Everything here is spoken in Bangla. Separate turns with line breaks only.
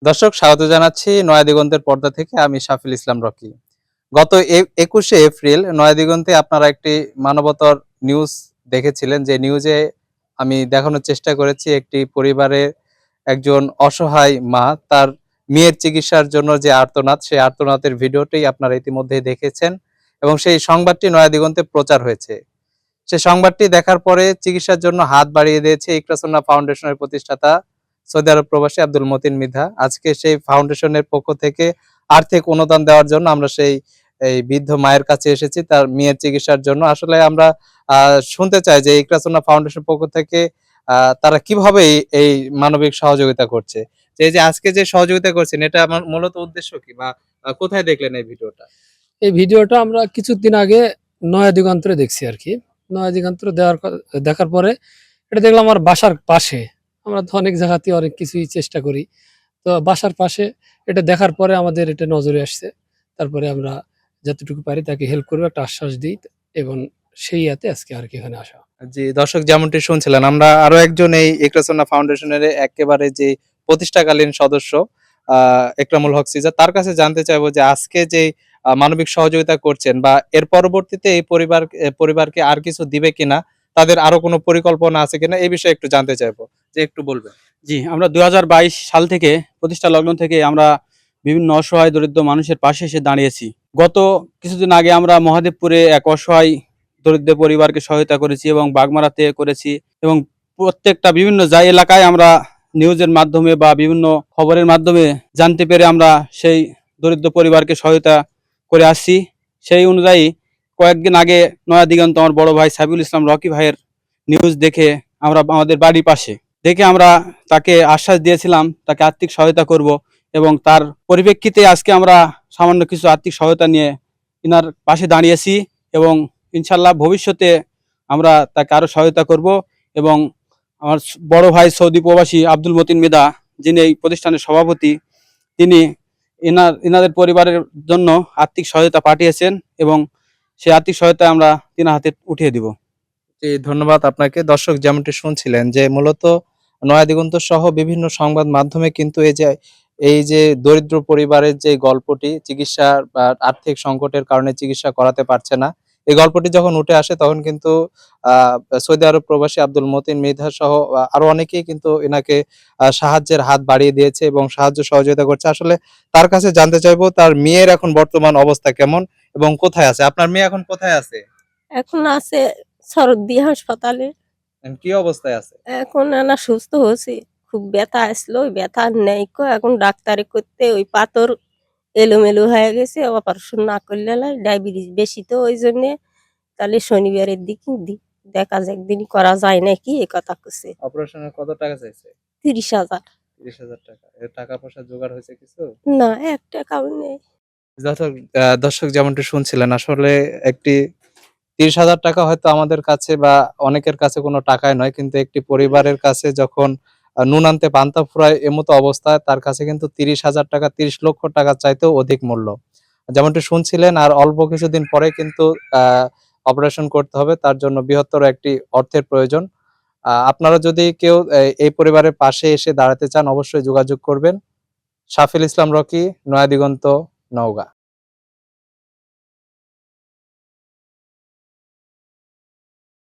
দর্শক স্বাগত জানাচ্ছি নয়া দিগন্তের পর্দা থেকে। আমি শাফিল ইসলাম রকি। গত ২১শে এপ্রিল নয়া দিগন্তে আপনারা একটি মানবতার নিউজ দেখেছিলেন। যে নিউজে আমি দেখানোর চেষ্টা করেছি একটি পরিবারের একজন অসহায় মা তার মেয়ের চিকিৎসার জন্য যে আর্তনাদ, সেই আর্তনাদের ভিডিওটি আপনারা ইতিমধ্যেই দেখেছেন এবং সেই সংবাদটি নয়া দিগন্তে প্রচার হয়েছে। সেই সংবাদটি দেখার পরে চিকিৎসার জন্য হাত বাড়িয়ে দিয়েছে ইকরাসুন্নাহ ফাউন্ডেশনের প্রতিষ্ঠাতা সৌদি আরব প্রবাসী আব্দুল মতিন মৃধা। আজকে সেই ফাউন্ডেশনের পক্ষ থেকে আর্থিক অনুদান দেওয়ার জন্য আমরা এই বৃদ্ধ মায়ের কাছে এসেছি তার মেয়ের চিকিৎসার জন্য। আসলে আমরা শুনতে চাই যে ইকরাসুন্নাহ ফাউন্ডেশন পক্ষ থেকে তারা কিভাবে এই মানবিক সহযোগিতা করছে। এই যে আজকে যে সহযোগিতা করছেন এটা আমার মূলত উদ্দেশ্য কি বা কোথায় দেখলেন এই ভিডিওটা?
এই ভিডিওটা আমরা কিছুদিন আগে নয়া দিগন্তে দেখছি আরকি। নয়া দিগন্তে দেখার পরে এটা দেখলাম আমার বাসার পাশে। আমরা তো অনেক জায়গাতেই অনেক কিছুই চেষ্টা করি। তো বাসার পাশে এটা দেখার পরে আমাদের এটা নজরে আসছে। তারপরে আমরা যতটুকু পারি তাকে হেল্প করব একটা আশ্বাস দেই এবং সেই ইয়াতে আজকে আরকি এখানে আসা।
জি, দর্শক যেমনটি শুনছিলেন আমরা আরো একজন এই ইকরাসুন্নাহ ফাউন্ডেশনের একেবারে যে প্রতিষ্ঠাকালীন সদস্য একরামুল হক সিজা তার কাছে জানতে চাইবো যে আজকে যে মানবিক সহযোগিতা করছেন বা এর পরবর্তীতে এই পরিবারকে আর কিছু দিবে কিনা, তাদের আরো কোনো পরিকল্পনা আছে কিনা এই বিষয়ে একটু জানতে চাইবো। যে একটু বলবেন।
জি, আমরা ২০২২ সাল থেকে প্রতিষ্ঠা লগ্ন থেকে আমরা বিভিন্ন অসহায় দরিদ্র মানুষের পাশে এসে দাঁড়িয়েছি। গত কিছুদিন আগে আমরা মহাদেবপুরে এক অসহায় দরিদ্র পরিবারকে সহায়তা করেছি এবং বাগমারাতে করেছি এবং প্রত্যেকটা বিভিন্ন এলাকায় আমরা নিউজের মাধ্যমে বা বিভিন্ন খবরের মাধ্যমে জানতে পেরে আমরা সেই দরিদ্র পরিবারকে সহায়তা করে আসছি। সেই অনুযায়ী কয়েকদিন আগে নয়া দিগন্ত আমার বড় ভাই সাইফুল ইসলাম রকি ভাইয়ের নিউজ দেখে আমরা আমাদের বাড়ির পাশে দেখে আমরা তাকে আশ্বাস দিয়েছিলাম তাকে আর্থিক সহায়তা করব এবং তার পরিপ্রেক্ষিতে আজকে আমরা সামান্য কিছু আর্থিক সহায়তা নিয়ে ইনার পাশে দাঁড়িয়েছি এবং ইনশাল্লাহ ভবিষ্যতে আমরা তাকে আরও সহায়তা করব এবং আমার বড় ভাই সৌদি প্রবাসী আব্দুল মতিন মৃধা যিনি এই প্রতিষ্ঠানের সভাপতি তিনি ইনাদের পরিবারের জন্য আর্থিক সহায়তা পাঠিয়েছেন এবং সেই আর্থিক সহায়তা আমরা তিনার হাতে উঠিয়ে দিব।
জি, ধন্যবাদ আপনাকে। দর্শক যেমনটি শুনছিলেন যে মূলত নয়া দিগন্ত সহ বিভিন্ন সংবাদ মাধ্যমে কিন্তু এই যে দরিদ্র পরিবারের যে গল্পটি চিকিৎসার বা আর্থিক সংকটের কারণে চিকিৎসা করাতে পারছে না। এই গল্পটি যখন উঠে আসে তখন কিন্তু আ সৌদি আরব প্রবাসী আব্দুল মতিন মৃধা সহ আরো অনেকেই কিন্তু এনাকে সাহায্যের হাত বাড়িয়ে দিয়েছে এবং সাহায্য সহযোগিতা করছে। আসলে তার কাছে জানতে চাইবো তার মেয়ের এখন বর্তমান অবস্থা কেমন এবং কোথায় আছে? আপনার মেয়ে এখন কোথায় আছে?
এখন আছে সরদ্দি হাসপাতালে।
কি অবস্থায় আছে?
এখন আনা সুস্থ হয়েছে। খুব ব্যথা আসলো, ওই ব্যথা আর নাই কো এখন ডাক্তারি করতে ওই পাথর এলোমেলো হয়ে গেছে। অপারেশন না করলে লাই ডায়াবেটিস বেশি তো ওই জন্যে তাহলে শনিবারের দিকে দেখা যাক একদিনই করা যায় নাকি এ কথা কইছে।
অপারেশনের কত টাকা চাইছে?
৩০,০০০।
৩০,০০০ টাকা। এর টাকা পয়সা জোগাড় হয়েছে কিছু?
না, ১ টাকাও নেই।
দর্শক যেমনটি শুনছিলেন আসলে একটি ৩০,০০০ টাকা হয়তো আমাদের কাছে বা অনেকের কাছে কোনো টাকাই নয়। কিন্তু একটি পরিবারের কাছে যখন নুন আনতে পান্তা ফুরায় এমতো অবস্থায় তার কাছে কিন্তু ৩০,০০০ টাকা ৩০ লক্ষ টাকার চাইতেও অধিক মূল্য। যেমনটি শুনছিলেন আর অল্প কিছুদিন পরে কিন্তু আ অপারেশন করতে হবে। তার জন্য বৃহত্তর একটি অর্থের প্রয়োজন। আপনারা যদি কেউ এই পরিবারের পাশে এসে দাঁড়াতে চান অবশ্যই যোগাযোগ করবেন। শাফিল ইসলাম রকি, নয়া দিগন্ত, নওগাঁ।